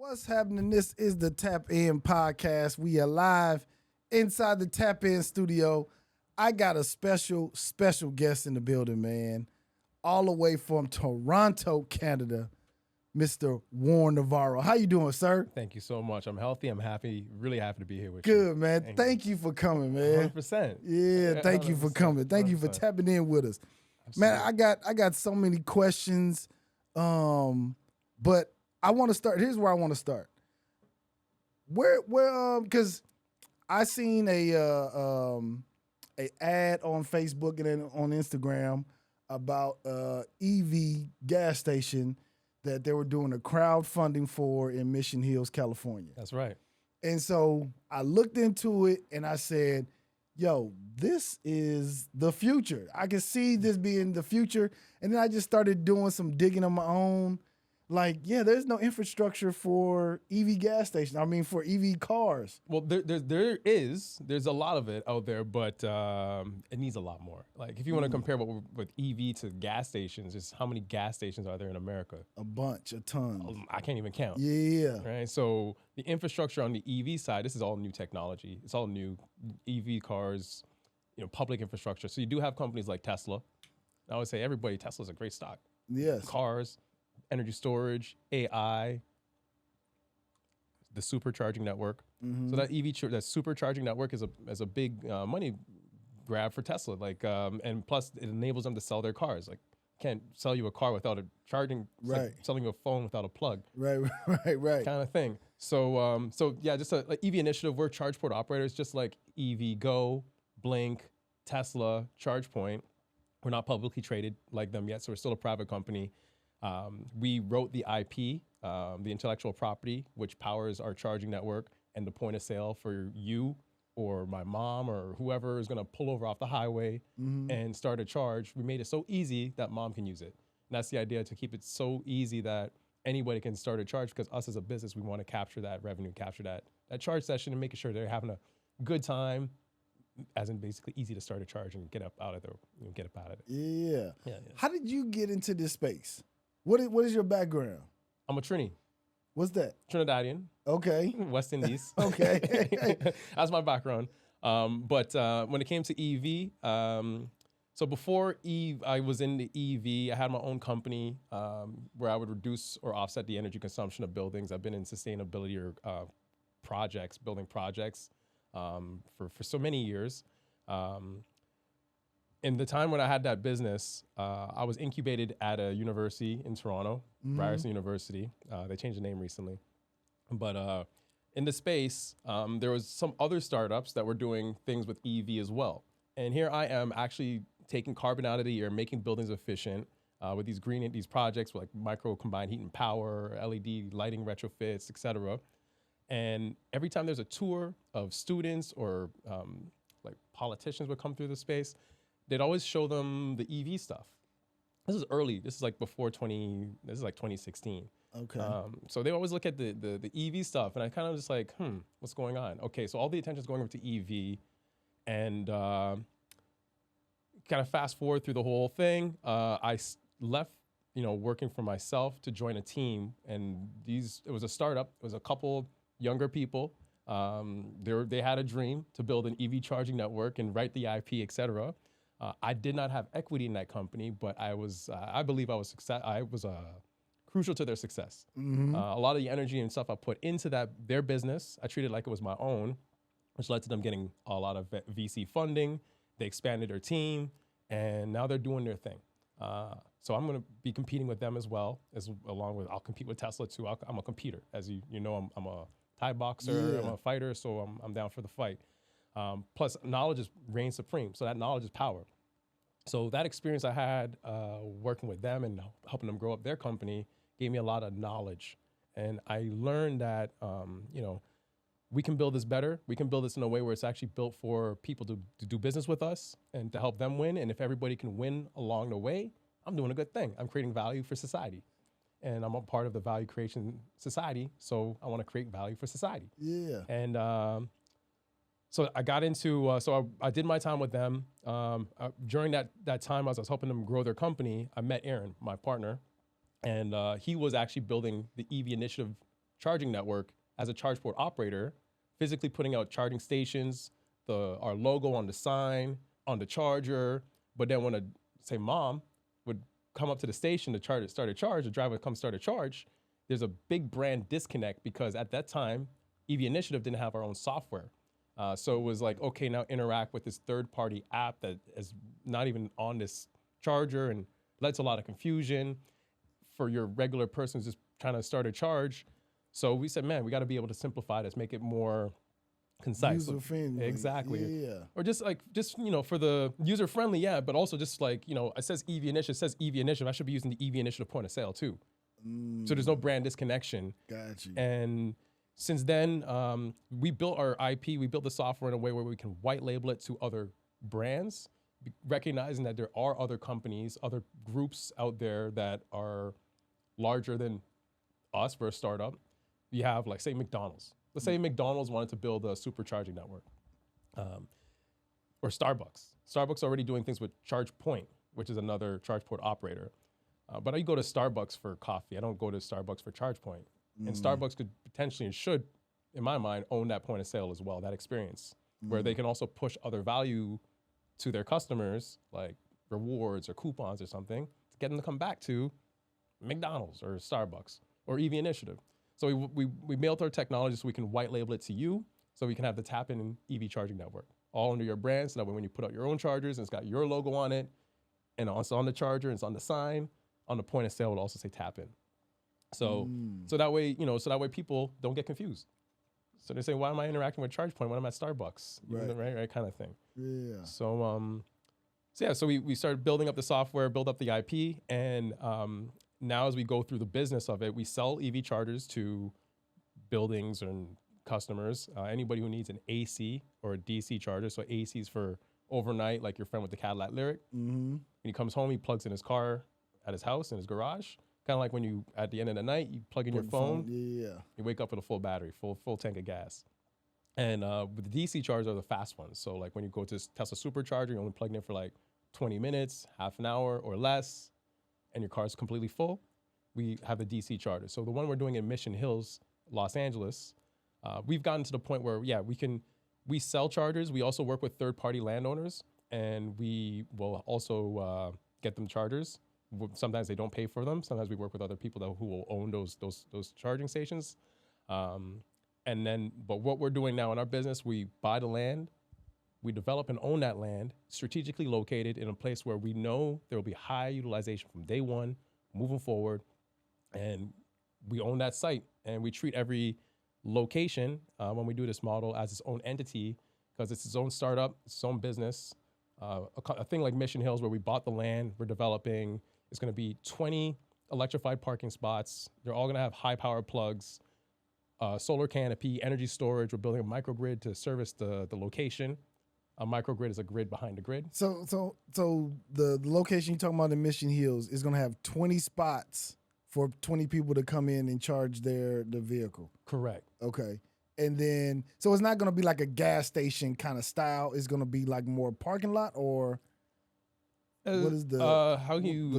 What's happening? This is the Tap In Podcast. We are live inside the Tap In studio. I got a special guest in the building, man. All the way from Toronto, Canada, Mr. Warren Navarro. How you doing, sir? Thank you so much. I'm healthy. I'm happy, really happy to be here with you. you. Good, man. Thank you for coming, man. 100%. Yeah, thank you for coming. Thank you for tapping in with us. Absolutely. Man, I got so many questions, but I want to start. Here's where I want to start. Because I seen a ad on Facebook and then on Instagram about EV gas station that they were doing a crowdfunding for in Mission Hills, California. That's right. And so I looked into it and I said, yo, this is the future. I can see this being the future. And then I just started doing some digging on my own. Like, yeah, there's no infrastructure for EV gas stations. I mean, for EV cars. Well, there's a lot of it out there, but it needs a lot more. Like, if you want to compare with EV to gas stations, just how many gas stations are there in America? A bunch, a ton. I can't even count. Yeah. Right. So the infrastructure on the EV side, this is all new technology. It's all new EV cars, public infrastructure. So you do have companies like Tesla. I would say Tesla's a great stock. Yes. Cars, energy storage, AI, the supercharging network. Mm-hmm. So that that supercharging network is a big money grab for Tesla. Like, and plus it enables them to sell their cars. Like, can't sell you a car without a charging. It's right. Like selling you a phone without a plug. Right. Kind of thing. So, yeah, just a EV initiative. We're charge port operators, just like EV Go, Blink, Tesla, ChargePoint. We're not publicly traded like them yet, so we're still a private company. We wrote the IP, the intellectual property, which powers our charging network and the point of sale for you or my mom or whoever is going to pull over off the highway and start a charge. We made it so easy that mom can use it. And that's the idea, to keep it so easy that anybody can start a charge, because us as a business, we want to capture that revenue, capture that charge session and making sure they're having a good time, as in basically easy to start a charge and get up out of it. Yeah. How did you get into this space? What is your background? I'm a Trini. What's that? Trinidadian. Okay. West Indies. Okay. That's my background. But when it came to EV, so before I was in the EV, I had my own company where I would reduce or offset the energy consumption of buildings. I've been in sustainability or building projects for so many years. In the time when I had that business, I was incubated at a university in Toronto, Ryerson University. They changed the name recently. But in the space, there was some other startups that were doing things with EV as well. And here I am actually taking carbon out of the air, making buildings efficient with these projects like micro combined heat and power, LED lighting retrofits, et cetera. And every time there's a tour of students or like politicians would come through the space, they'd always show them the EV stuff. This is early. This is like this is like 2016. Okay. So they always look at the EV stuff, and I kind of just like, what's going on? Okay, so all the attention is going over to EV, and kind of fast forward through the whole thing. I left, working for myself to join a team, and it was a startup. It was a couple younger people. They had a dream to build an EV charging network and write the IP, et cetera. I did not have equity in that company, but I believe I was crucial to their success. Mm-hmm. A lot of the energy and stuff I put into their business, I treated like it was my own, which led to them getting a lot of VC funding. They expanded their team, and now they're doing their thing. So I'm going to be competing with them as well, I'll compete with Tesla too. I'm a competitor, as you know. I'm a Thai boxer. Yeah. I'm a fighter, so I'm down for the fight. Plus, knowledge reigns supreme. So that knowledge is power. So that experience I had working with them and helping them grow up their company gave me a lot of knowledge. And I learned that, we can build this better. We can build this in a way where it's actually built for people to do business with us and to help them win. And if everybody can win along the way, I'm doing a good thing. I'm creating value for society. And I'm a part of the value creation society. So I want to create value for society. Yeah. And so I got into, I did my time with them. During that time, as I was helping them grow their company, I met Aaron, my partner, and he was actually building the EV initiative charging network as a charge port operator, physically putting out charging stations, our logo on the sign, on the charger. But then when say mom would come up to the station to start a charge, the driver would come start a charge, there's a big brand disconnect because at that time, EV Initiative didn't have our own software. So it was like, okay, now interact with this third-party app that is not even on this charger and led to a lot of confusion for your regular person who's just trying to start a charge. So we said, man, we got to be able to simplify this, make it more concise. User-friendly. Exactly. Yeah. Or just for the user-friendly, yeah, but also just like, it says EV Initiative, it says EV Initiative. I should be using the EV Initiative point of sale too. So there's no brand disconnection. Got you. And since then, we built our IP, we built the software in a way where we can white label it to other brands, recognizing that there are other companies, other groups out there that are larger than us for a startup. You have like, say, McDonald's. Let's say McDonald's wanted to build a supercharging network, or Starbucks. Starbucks already doing things with ChargePoint, which is another charge port operator. But I go to Starbucks for coffee. I don't go to Starbucks for ChargePoint. And Starbucks could potentially and should, in my mind, own that point of sale as well, that experience, where they can also push other value to their customers, like rewards or coupons or something, to get them to come back to McDonald's or Starbucks or EV Initiative. So we mailed our technology so we can white label it to you, so we can have the tap-in EV charging network, all under your brand, so that when you put out your own chargers and it's got your logo on it, and it's on the charger, and it's on the sign, on the point of sale, it'll also say tap-in. So that way, people don't get confused. So they say, why am I interacting with ChargePoint when I'm at Starbucks? Right, kind of thing. Yeah. So we started building up the software, build up the IP, and now as we go through the business of it, we sell EV chargers to buildings and customers. Anybody who needs an AC or a DC charger. So AC is for overnight, like your friend with the Cadillac Lyric. When he comes home, he plugs in his car at his house, in his garage. Kind of like when you, at the end of the night, you plug in your phone. Yeah. You wake up with a full battery, full tank of gas. And with the DC chargers are the fast ones. So like when you go to Tesla supercharger, you're only plugging in for like 20 minutes, half an hour or less, and your car is completely full. We have the DC charger. So the one we're doing in Mission Hills, Los Angeles, we've gotten to the point where, we sell chargers. We also work with third-party landowners, and we will also get them chargers. Sometimes they don't pay for them. Sometimes we work with other people who will own those charging stations. But what we're doing now in our business, we buy the land, we develop and own that land, strategically located in a place where we know there will be high utilization from day one, moving forward, and we own that site. And we treat every location when we do this model as its own entity, because it's its own startup, its own business. A thing like Mission Hills, where we bought the land, we're developing. It's going to be 20 electrified parking spots. They're all going to have high power plugs, solar canopy, energy storage. We're building a microgrid to service the location. A microgrid is a grid behind the grid. So the location you're talking about in Mission Hills is going to have 20 spots for 20 people to come in and charge the vehicle. Correct. Okay. And then, so it's not going to be like a gas station kind of style. It's going to be like more parking lot, or what is the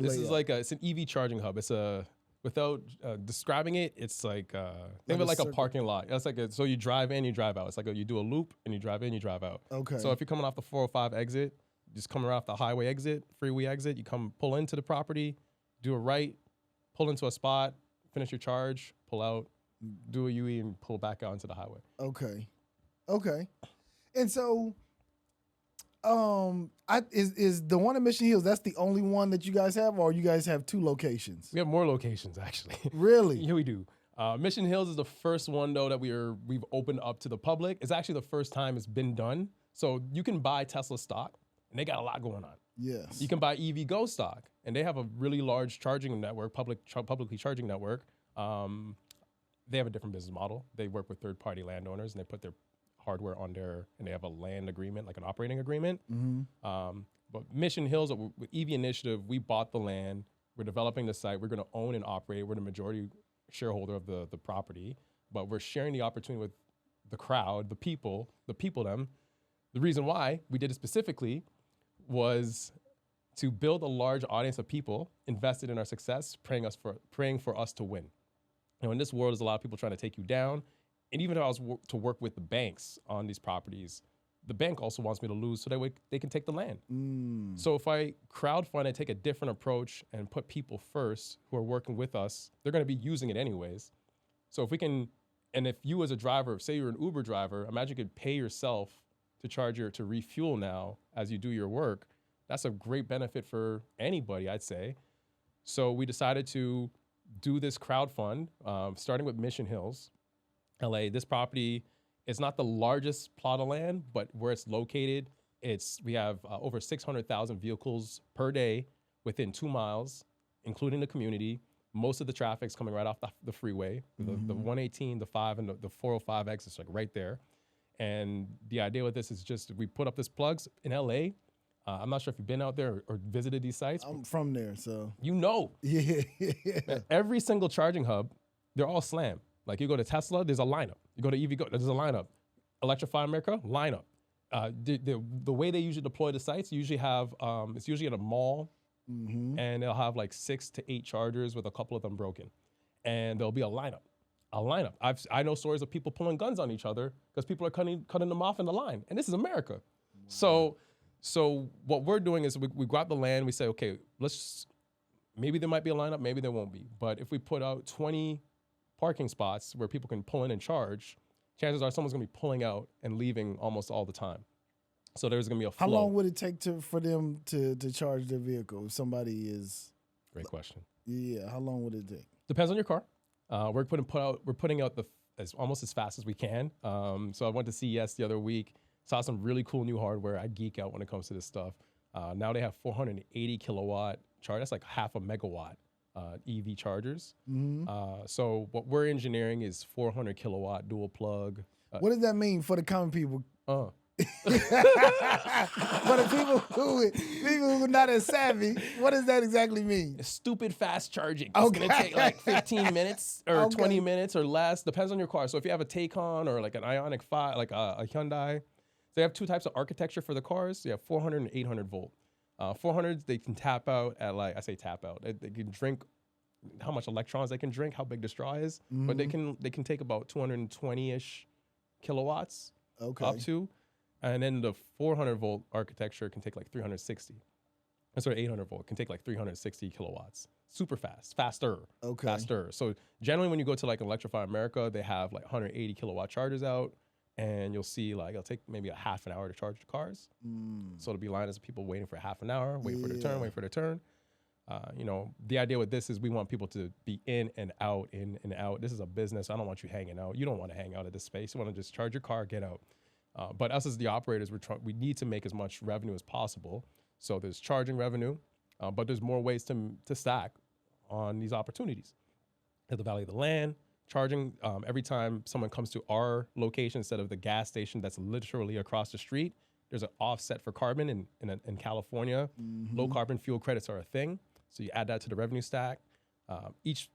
this is like it's an EV charging hub. It's without describing it, it's like think of it like a parking lot. It's like so you drive in, you drive out. It's like you do a loop and you drive in, you drive out. Okay. So if you're coming off the 405 exit, just coming off the highway exit, freeway exit, you pull into the property, do a right, pull into a spot, finish your charge, pull out, do a UE, and pull back out into the highway. Okay. And so, is the one in Mission Hills, that's the only one that you guys have, or you guys have two locations? We have more locations, actually. Really? Yeah, we do. Mission Hills is the first one, though, that we've opened up to the public. It's actually the first time it's been done. So you can buy Tesla stock, and they got a lot going on. Yes. You can buy EVgo stock, and they have a really large charging network, publicly charging network. They have a different business model. They work with third-party landowners, and they put their hardware on and they have a land agreement, like an operating agreement. But Mission Hills, with EV Initiative, we bought the land. We're developing the site. We're going to own and operate. We're the majority shareholder of the property, but we're sharing the opportunity with the crowd, the people. The reason why we did it specifically was to build a large audience of people invested in our success, praying for us to win. In this world, there's a lot of people trying to take you down. And even if I was to work with the banks on these properties, the bank also wants me to lose so that way they can take the land. So if I crowdfund and take a different approach and put people first who are working with us, they're going to be using it anyways. So if we can, and if you as a driver, say you're an Uber driver, imagine you could pay yourself to refuel now as you do your work. That's a great benefit for anybody, I'd say. So we decided to do this crowdfund, starting with Mission Hills, LA. This property is not the largest plot of land, but where it's located, we have over 600,000 vehicles per day within 2 miles, including the community. Most of the traffic's coming right off the freeway. The 118, the 5, and the 405 exits, like right there. And the idea with this is just we put up this plugs in LA. I'm not sure if you've been out there or visited these sites. I'm from there, so. You know. Yeah. Every single charging hub, they're all slammed. Like you go to Tesla, there's a lineup. You go to EVgo, there's a lineup. Electrify America, lineup. The way they usually deploy the sites, usually have it's usually at a mall, and they'll have like 6 to 8 chargers with a couple of them broken, and there'll be a lineup. I know stories of people pulling guns on each other because people are cutting them off in the line, and this is America. Wow. So what we're doing is we grab the land, we say, okay, maybe there might be a lineup, maybe there won't be. But if we put out 20 parking spots where people can pull in and charge, chances are someone's gonna be pulling out and leaving almost all the time. So there's gonna be a flow. How long would it take for them to charge their vehicle if somebody is? Great question. Yeah, how long would it take? Depends on your car. We're putting out almost as fast as we can. So I went to CES the other week. Saw some really cool new hardware. I geek out when it comes to this stuff. Now they have 480 kilowatt charge. That's like half a megawatt EV chargers. So what we're engineering is 400 kilowatt dual plug. What does that mean for the common people? For the people who are not as savvy, what does that exactly mean? It's stupid fast charging. It's gonna take like 15 minutes or 20 minutes or less. Depends on your car. So if you have a Taycan or like an Ioniq 5, like a Hyundai, they have 2 types of architecture for the cars. You have 400 and 800 volt. 400s, they can tap out at I say tap out. They can drink how much electrons they can drink, how big the straw is, but they can take about 220-ish kilowatts up to. And then the 400 volt architecture can take like 360. And so 800 volt can take like 360 kilowatts. Super fast, faster. So generally when you go to like Electrify America, they have like 180 kilowatt chargers out. And you'll see like it'll take maybe a half an hour to charge the cars. So it'll be lines of people waiting for half an hour, waiting for their turn. The idea with this is we want people to be in and out. This is a business. I don't want you hanging out. You don't want to hang out at this space. You want to just charge your car, get out. But us as the operators, we need to make as much revenue as possible. So there's charging revenue, but there's more ways to stack on these opportunities. At the value of the land, charging every time someone comes to our location instead of the gas station that's literally across the street, there's an offset for carbon in California. Low carbon fuel credits are a thing. So you add that to the revenue stack. Each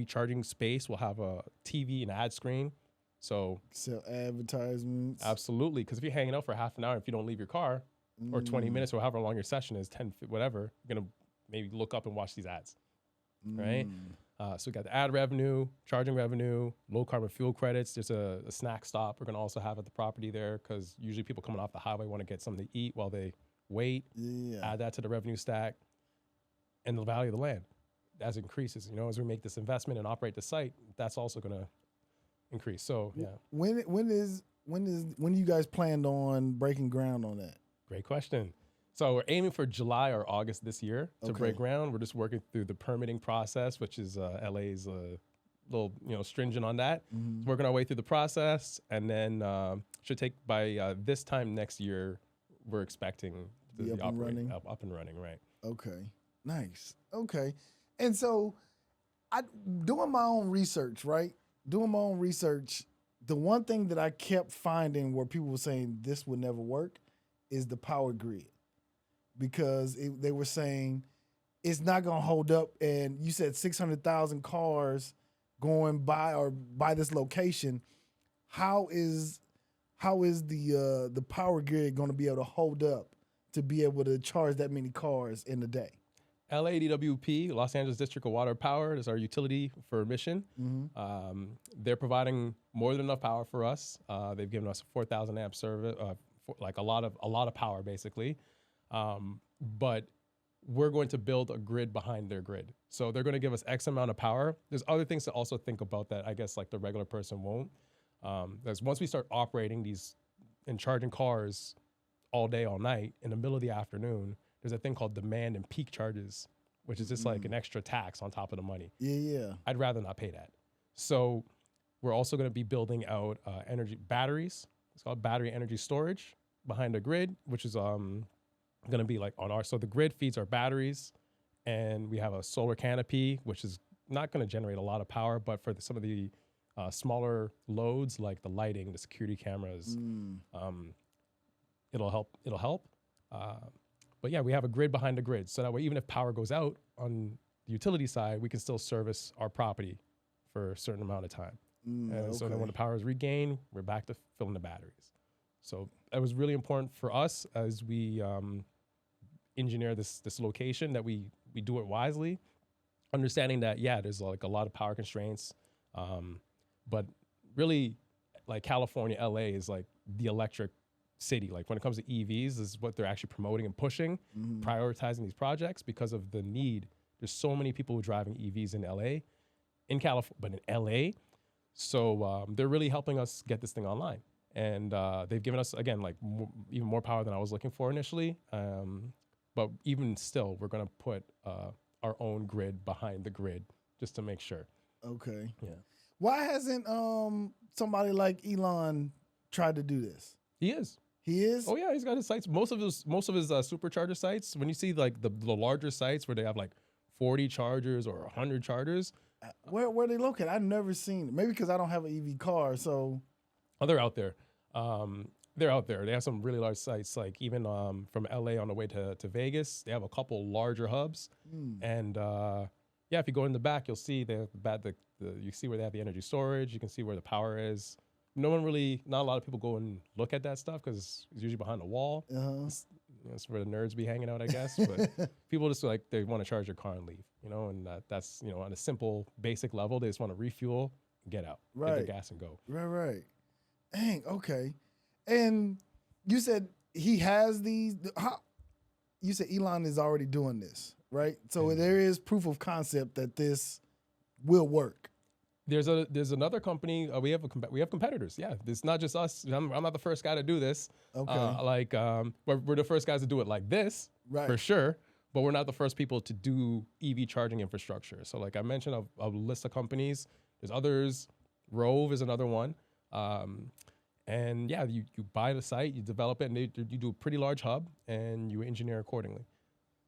charging space will have a TV and ad screen. So sell advertisements. Absolutely. Because if you're hanging out for half an hour, if you don't leave your car or 20 minutes or however long your session is, 10, whatever, you're going to maybe look up and watch these ads, right? So we got the ad revenue, charging revenue, low carbon fuel credits. There's a snack stop we're going to also have at the property there because usually people coming off the highway want to get something to eat while they wait. Add that to the revenue stack. And the value of the land, as it increases, as we make this investment and operate the site, that's also going to increase. So yeah. When you guys planned on breaking ground on that? Great question. So we're aiming for July or August this year to break ground. We're just working through the permitting process, which is LA's a little stringent on that. So working our way through the process, and then should take by this time next year. We're expecting to be up and running, right? Okay, nice. Okay, and so doing my own research, right? Doing my own research, the one thing that I kept finding where people were saying this would never work is the power grid. Because they were saying it's not going to hold up. And you said 600,000 cars going by this location. How is the power grid going to be able to hold up to be able to charge that many cars in a day? LADWP, Los Angeles District of Water Power, is our utility for Mission. They're providing more than enough power for us. They've given us a 4,000 amp service, like a lot of power basically. But we're going to build a grid behind their grid. So they're going to give us X amount of power. There's other things to also think about that I guess like the regular person won't. There's once we start operating these and charging cars all day, all night, in the middle of the afternoon, there's a thing called demand and peak charges, which is just like an extra tax on top of the money. Yeah. I'd rather not pay that. So we're also going to be building out energy batteries. It's called battery energy storage behind the grid, which is going to be like on our, so the grid feeds our batteries, and we have a solar canopy, which is not going to generate a lot of power, but for some of the smaller loads like the lighting, the security cameras, it'll help. But yeah, we have a grid behind the grid, so that way even if power goes out on the utility side, we can still service our property for a certain amount of time. So then when the power is regained, we're back to filling the batteries. So that was really important for us as we engineer this location, that we do it wisely, understanding that, yeah, there's like a lot of power constraints, but really like California, LA is like the electric city. Like when it comes to EVs, this is what they're actually promoting and pushing, prioritizing these projects because of the need. There's so many people who are driving EVs in LA, in California, but in LA. So they're really helping us get this thing online. And they've given us, again, like even more power than I was looking for initially. But even still, we're going to put our own grid behind the grid just to make sure. Okay. Yeah. Why hasn't somebody like Elon tried to do this? He is. He is? Oh yeah, he's got his sites. Most of his supercharger sites, when you see like the larger sites where they have like 40 chargers or 100 chargers. Where are they located? I've never seen it. Maybe because I don't have an EV car, so. Oh, they're out there. They're out there. They have some really large sites, like even from LA on the way to Vegas. They have a couple larger hubs. And yeah, if you go in the back, you'll see you see where they have the energy storage. You can see where the power is. Not a lot of people go and look at that stuff because it's usually behind a wall. That's where the nerds be hanging out, I guess. But people just like, they want to charge their car and leave, and that's, on a simple, basic level, they just want to refuel, get out, get their gas and go. Right. Dang, okay. And you said he has these, you said Elon is already doing this, right? So there is proof of concept that this will work. There's another company. We have competitors. Yeah, it's not just us. I'm not the first guy to do this. Okay. We're the first guys to do it like this, right, for sure. But we're not the first people to do EV charging infrastructure. So like I mentioned, a list of companies. There's others. Rove is another one. And yeah, you buy the site, you develop it, and you do a pretty large hub, and you engineer accordingly.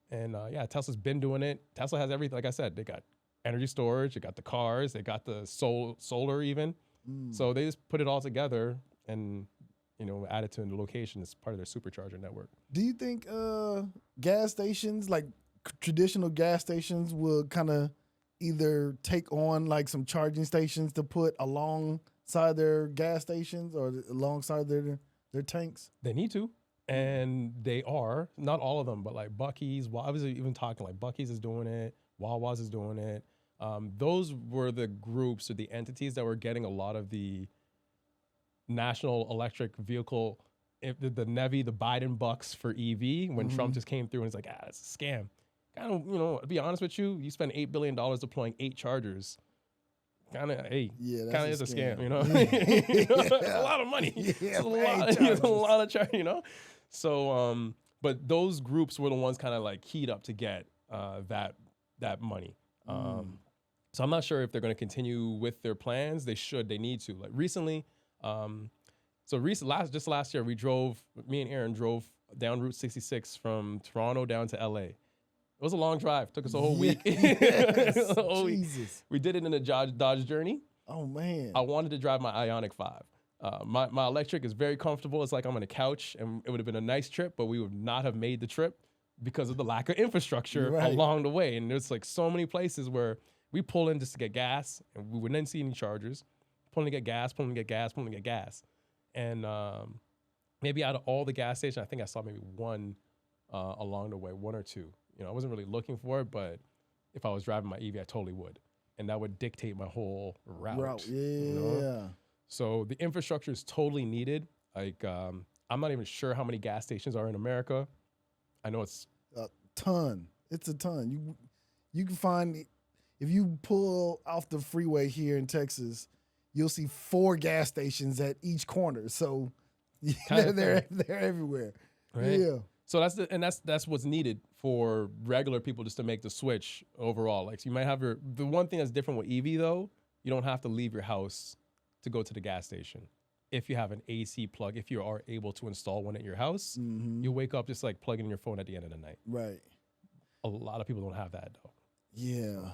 And yeah, Tesla's been doing it. Tesla has everything. Like I said, they got energy storage, they got the cars, they got the solar even. So they just put it all together and, add it to the location as part of their supercharger network. Do you think gas stations, like traditional gas stations, will kind of either take on like some charging stations to put alongside their gas stations or alongside their tanks? They need to. And they are, not all of them, but like Buc-ee's, I was even talking like Buc-ee's is doing it, Wawa's is doing it. Those were the groups or the entities that were getting a lot of the national electric vehicle, the NEVI, the Biden bucks for EV when Trump just came through and he's like, it's a scam. Kind of, to be honest with you, you spend $8 billion deploying 8 chargers. Kind of is a scam, It's a lot of money. It's a lot of charge, So, but those groups were the ones kind of like keyed up to get that money. So I'm not sure if they're going to continue with their plans. They should. They need to. Like recently, just last year, me and Aaron drove down Route 66 from Toronto down to LA. It was a long drive. Took us a whole week. Jesus. We did it in a Dodge Journey. Oh, man. I wanted to drive my Ioniq 5. My electric is very comfortable. It's like I'm on a couch, and it would have been a nice trip, but we would not have made the trip because of the lack of infrastructure along the way. And there's like so many places where we pull in just to get gas, and we wouldn't see any chargers. Pulling to get gas. And maybe out of all the gas stations, I think I saw maybe one along the way, one or two. I wasn't really looking for it, but if I was driving my EV, I totally would. And that would dictate my whole route. Yeah. So the infrastructure is totally needed. Like, I'm not even sure how many gas stations are in America. I know it's A ton. It's a ton. You can find, if you pull off the freeway here in Texas, you'll see 4 gas stations at each corner. So they're everywhere. right. Yeah. So that's what's needed for regular people just to make the switch overall. Like, so you might have the one thing that's different with EV though, you don't have to leave your house to go to the gas station. If you have an AC plug, if you are able to install one at your house, you wake up just like plugging in your phone at the end of the night. Right. A lot of people don't have that though. Yeah.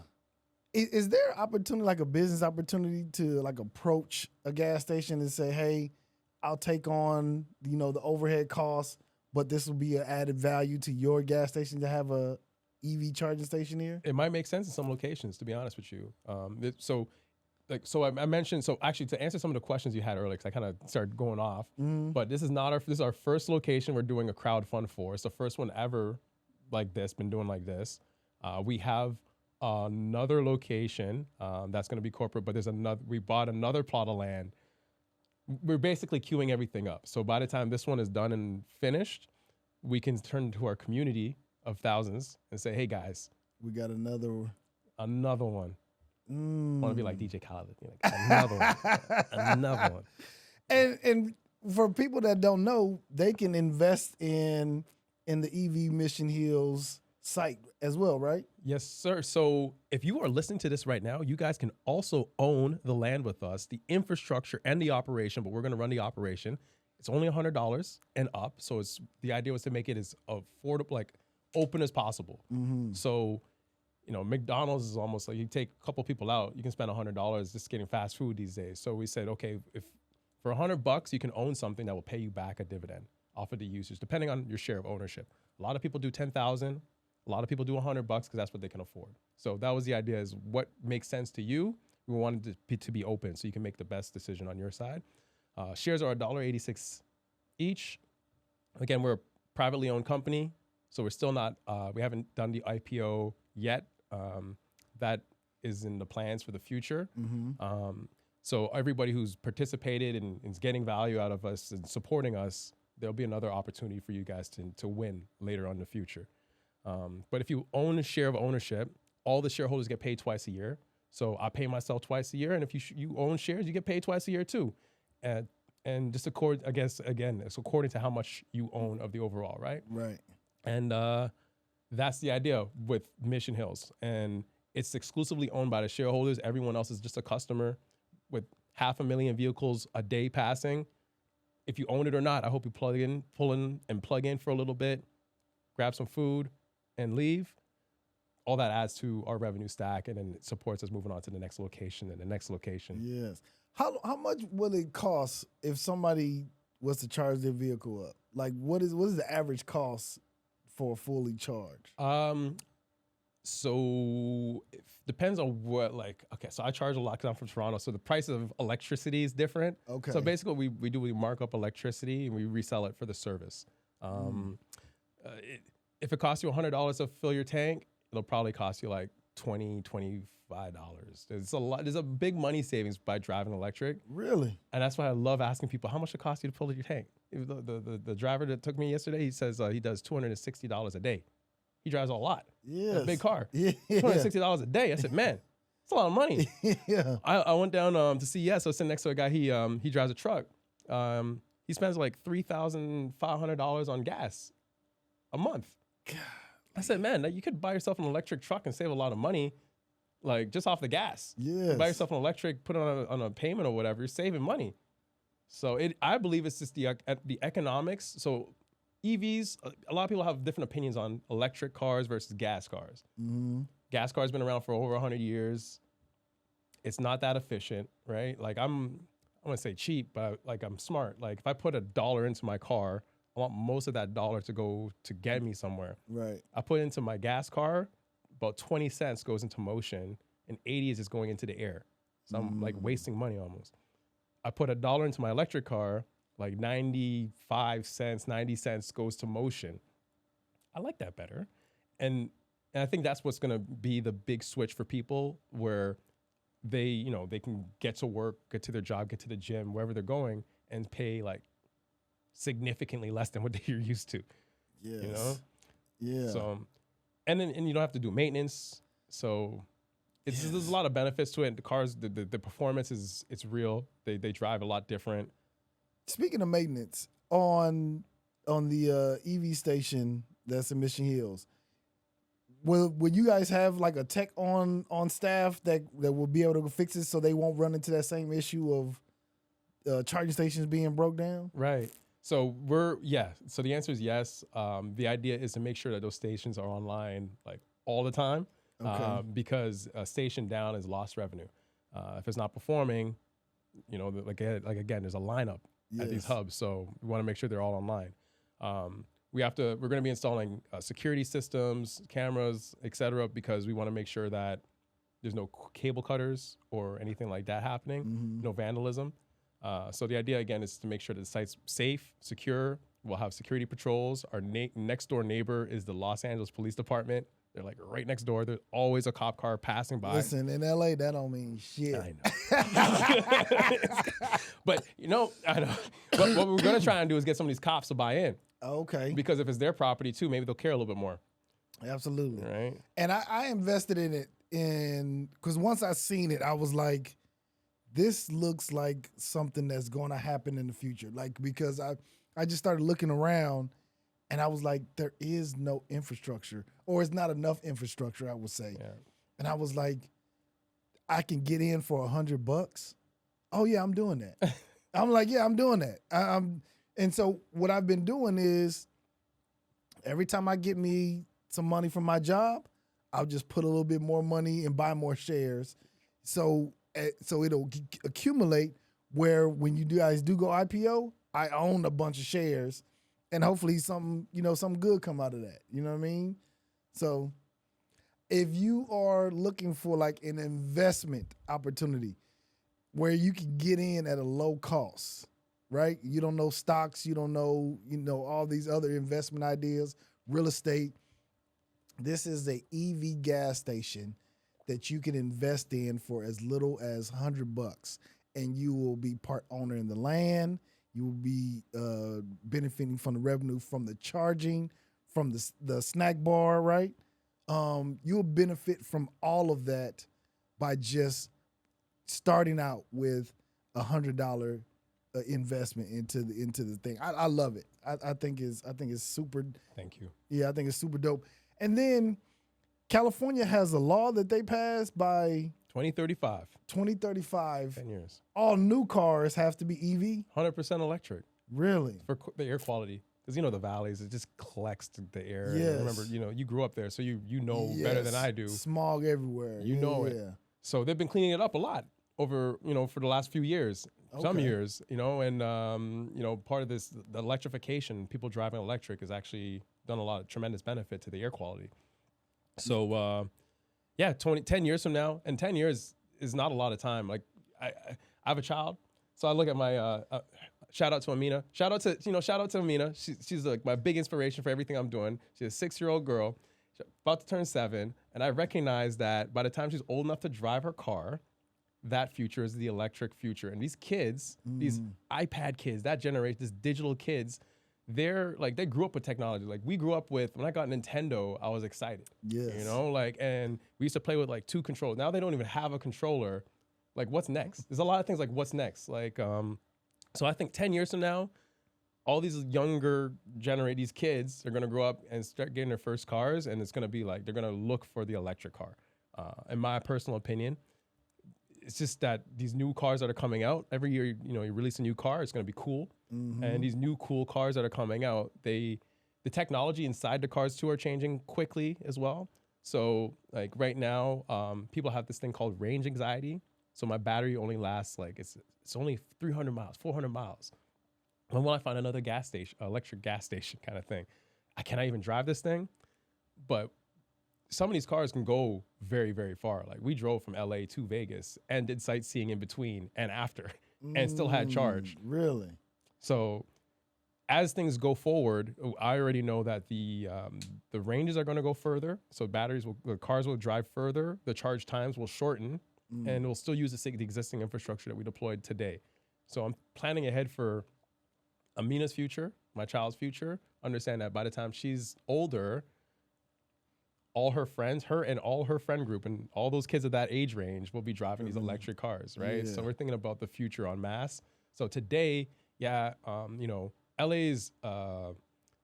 Is there opportunity, like a business opportunity, to like approach a gas station and say, hey, I'll take on, the overhead costs, but this will be an added value to your gas station to have a EV charging station here? It might make sense in some locations, to be honest with you. I mentioned, so actually to answer some of the questions you had earlier, because I kind of started going off, but this is our first location we're doing a crowd fund for. It's the first one ever like this, been doing like this. We have another location that's going to be corporate, but we bought another plot of land. We're basically queuing everything up. So by the time this one is done and finished, we can turn to our community of thousands and say, hey guys, we got another one. I want to be like DJ Khaled, another one, another one. And for people that don't know, they can invest in the EV Mission Hills site as well, right? Yes, sir. So if you are listening to this right now, you guys can also own the land with us, the infrastructure and the operation, but we're going to run the operation. It's only $100 and up. So the idea was to make it as affordable, like open as possible. So, McDonald's is almost like you take a couple people out, you can spend $100 just getting fast food these days. So we said, okay, if for $100 you can own something that will pay you back a dividend off of the users, depending on your share of ownership. A lot of people do 10,000. A lot of people do $100 because that's what they can afford. So that was the idea: is what makes sense to you. We wanted to be open so you can make the best decision on your side. Shares are $1.86 each. Again, we're a privately owned company, so we're still not. We haven't done the IPO yet. That is in the plans for the future. So everybody who's participated and is getting value out of us and supporting us, there'll be another opportunity for you guys to win later on in the future. But if you own a share of ownership, all the shareholders get paid twice a year. So I pay myself twice a year, and if you own shares, you get paid twice a year too. And just it's according to how much you own of the overall, right? Right. And that's the idea with Mission Hills. And it's exclusively owned by the shareholders. Everyone else is just a customer with 500,000 vehicles a day passing. If you own it or not, I hope you pull in for a little bit, grab some food, and leave. All that adds to our revenue stack, and then it supports us moving on to the next location and the next location. Yes. How much will it cost if somebody was to charge their vehicle up? Like, what is the average cost for a fully charged? So it depends on so I charge a lot because I'm from Toronto. So the price of electricity is different. Okay. So basically we mark up electricity and we resell it for the service. If it costs you $100 to fill your tank, it'll probably cost you like $20, $25. It's a lot. There's a big money savings by driving electric. Really? And that's why I love asking people, how much it costs you to fill your tank? The driver that took me yesterday, he says he does $260 a day. He drives a lot. Yeah. A big car. Yeah. $260 a day. I said, man, it's a lot of money. Yeah. I went down to CES. I was sitting next to a guy. He drives a truck. He spends like $3,500 on gas a month. God. I said, man, you could buy yourself an electric truck and save a lot of money, like just off the gas. Yes. Buy yourself an electric, put it on a payment or whatever. You're saving money. So I believe it's just the economics. So EVs, a lot of people have different opinions on electric cars versus gas cars. Gas cars been around for over 100 years. It's not that efficient, right? Like I'm gonna say cheap, but like I'm smart. Like if I put $1 into my car, I want most of that dollar to go to get me somewhere. Right. I put into my gas car, about 20 cents goes into motion, and 80 is just going into the air. So I'm like wasting money almost. I put $1 into my electric car, like 95 cents, 90 cents goes to motion. I like that better. and I think that's what's going to be the big switch for people, where they can get to work, get to their job, get to the gym, wherever they're going, and pay like significantly less than what you're used to. Yes. You know? Yeah. So, and you don't have to do maintenance. So there's a lot of benefits to it. The cars, the performance it's real. They drive a lot different. Speaking of maintenance, on the EV station that's in Mission Hills, will you guys have like a tech on staff that will be able to fix it so they won't run into that same issue of charging stations being broke down? Right. So So the answer is yes. The idea is to make sure that those stations are online like all the time, because a station down is lost revenue. If it's not performing, like again, there's a lineup at these hubs, so we want to make sure they're all online. We're going to be installing security systems, cameras, etc., because we want to make sure that there's no cable cutters or anything like that happening, no vandalism. So the idea, again, is to make sure that the site's safe, secure. We'll have security patrols. Our next door neighbor is the Los Angeles Police Department. They're like right next door. There's always a cop car passing by. Listen, in LA, that don't mean shit. I know. But, I know. But what we're going to try and do is get some of these cops to buy in. Okay. Because if it's their property too, maybe they'll care a little bit more. Absolutely. Right. And I invested in it because once I seen it, I was like, this looks like something that's going to happen in the future. Like, because I just started looking around and I was like, there is no infrastructure, or it's not enough infrastructure, I would say. Yeah. And I was like, I can get in for $100. Oh yeah, I'm doing that. I'm like, yeah, I'm doing that. And so what I've been doing is every time I get me some money from my job, I'll just put a little bit more money and buy more shares. So it'll accumulate where when you guys do go IPO, I own a bunch of shares, and hopefully something good come out of that. You know what I mean? So if you are looking for like an investment opportunity where you can get in at a low cost, right? You don't know stocks, you don't know, all these other investment ideas, real estate. This is a EV gas station that you can invest in for as little as $100, and you will be part owner in the land. You will be benefiting from the revenue from the charging, from the snack bar, right? You'll benefit from all of that by just starting out with $100 investment into the thing. I love it. I think it's super. Thank you. Yeah, I think it's super dope. And then California has a law that they passed by 2035. 2035. 10 years. All new cars have to be EV. 100% electric. Really? For the air quality. Because the valleys, it just collects the air. Yes. And remember, you grew up there, so you know better than I do. Smog everywhere. You know it. So they've been cleaning it up a lot over, for the last few years. Some years, and part of this, the electrification, people driving electric has actually done a lot of tremendous benefit to the air quality. So, 10 years from now, and 10 years is not a lot of time. Like I have a child, so I look at my, shout out to Amina. Shout out to Amina. She's like my big inspiration for everything I'm doing. She's a 6-year-old girl, she's about to turn 7. And I recognize that by the time she's old enough to drive her car, that future is the electric future. And these kids, these iPad kids, that generation, these digital kids, they grew up with technology. Like we grew up with, when I got Nintendo, I was excited. Yes. And we used to play with like 2 controllers. Now they don't even have a controller. Like what's next? There's a lot of things like what's next? Like, so I think 10 years from now, all these younger these kids are gonna grow up and start getting their first cars, and it's gonna be like, they're gonna look for the electric car. In my personal opinion, it's just that these new cars that are coming out every year, you release a new car, it's going to be cool. And these new cool cars that are coming out, the technology inside the cars too are changing quickly as well. So like right now, people have this thing called range anxiety. So my battery only lasts it's only 300 miles, 400 miles. When will I find another gas station, electric gas station kind of thing? I cannot even drive this thing, but some of these cars can go very, very far. Like we drove from LA to Vegas and did sightseeing in between and after and still had charge. Really? So as things go forward, I already know that the ranges are going to go further. So the cars will drive further. The charge times will shorten, and we'll still use the existing infrastructure that we deployed today. So I'm planning ahead for Amina's future, my child's future. Understand that by the time she's older, all her friends, her and all her friend group, and all those kids of that age range will be driving these electric cars, right? Yeah. So we're thinking about the future en masse. So today, LA's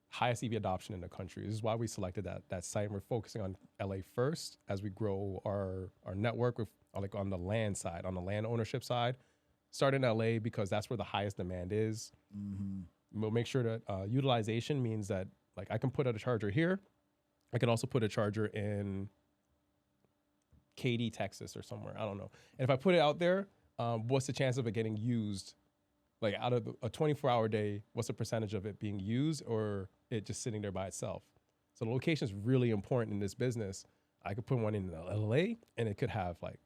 highest EV adoption in the country. This is why we selected that site. We're focusing on LA first as we grow our network with like on the land side, on the land ownership side. Start in LA because that's where the highest demand is. We'll make sure that utilization means that like I can put a charger here. I can also put a charger in Katy, Texas or somewhere. I don't know. And if I put it out there, what's the chance of it getting used? Like out of a 24-hour day, what's the percentage of it being used or it just sitting there by itself? So the location is really important in this business. I could put one in LA and it could have like,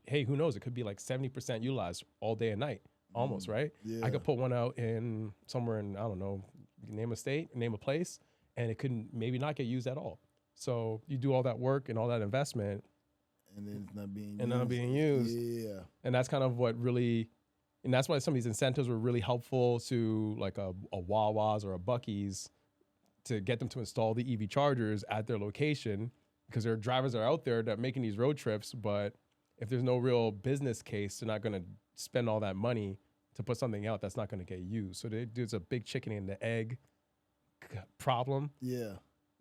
hey, who knows? It could be like 70% utilized all day and night, almost, right? Yeah. I could put one out in somewhere in, I don't know, name a state, name a place, and it could maybe not get used at all. So you do all that work and all that investment. And then it's not being used. And not being used. Yeah. And that's kind of what really, and that's why some of these incentives were really helpful to like a Wawa's or a Buc-ee's to get them to install the EV chargers at their location because their drivers are out there that are making these road trips, but if there's no real business case, they're not going to spend all that money to put something out that's not going to get used. So there's a big chicken and the egg problem. Yeah.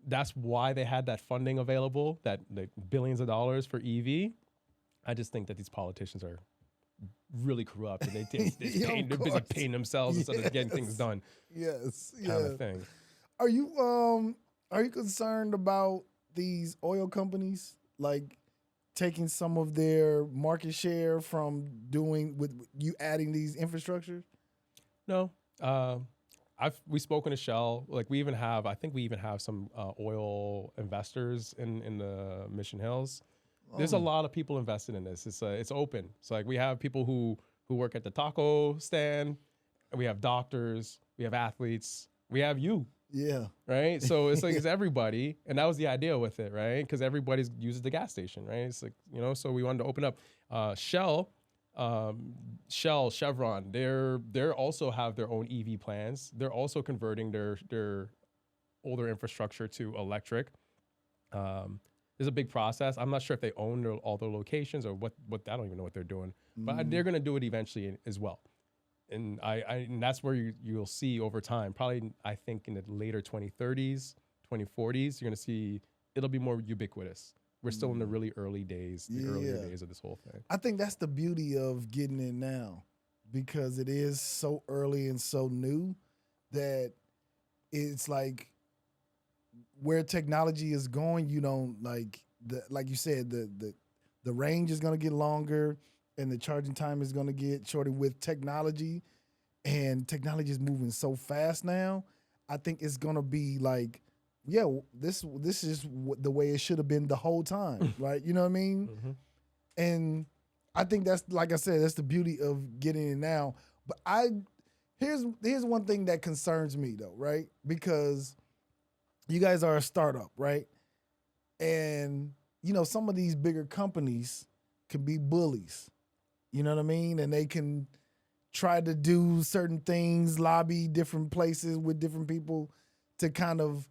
That's why they had that funding available, that like billions of dollars for EV. I just think that these politicians are really corrupt and they're busy paying themselves instead of getting things done. Yes. Kind of thing. Are you concerned about these oil companies like taking some of their market share from doing with you adding these infrastructures? No. We've spoken to Shell. Like I think we even have some oil investors in the Mission Hills. There's a lot of people invested in this. It's open. So like we have people who work at the taco stand. We have doctors. We have athletes. We have you. Yeah. Right. So it's like it's everybody, and that was the idea with it, right? Because everybody uses the gas station, right? It's like so we wanted to open up. Shell, Chevron. They're also have their own EV plans. They're also converting their older infrastructure to electric. There's a big process. I'm not sure if they own all their locations or what. I don't even know what they're doing, but they're going to do it eventually as well. And and that's where you'll see over time, probably I think in the later 2030s, 2040s, you're going to see it'll be more ubiquitous. We're still in the really early days, the earlier days of this whole thing. I think that's the beauty of getting in now because it is so early and so new that it's like where technology is going, you don't like you said, the range is going to get longer. And the charging time is going to get shorter with technology, and technology is moving so fast now. I think it's going to be like, yeah, this is the way it should have been the whole time, right? You know what I mean? Mm-hmm. And I think that's, like I said, that's the beauty of getting it now. But here's one thing that concerns me though, right? Because you guys are a startup, right? And some of these bigger companies can be bullies. You know what I mean? And they can try to do certain things, lobby different places with different people to kind of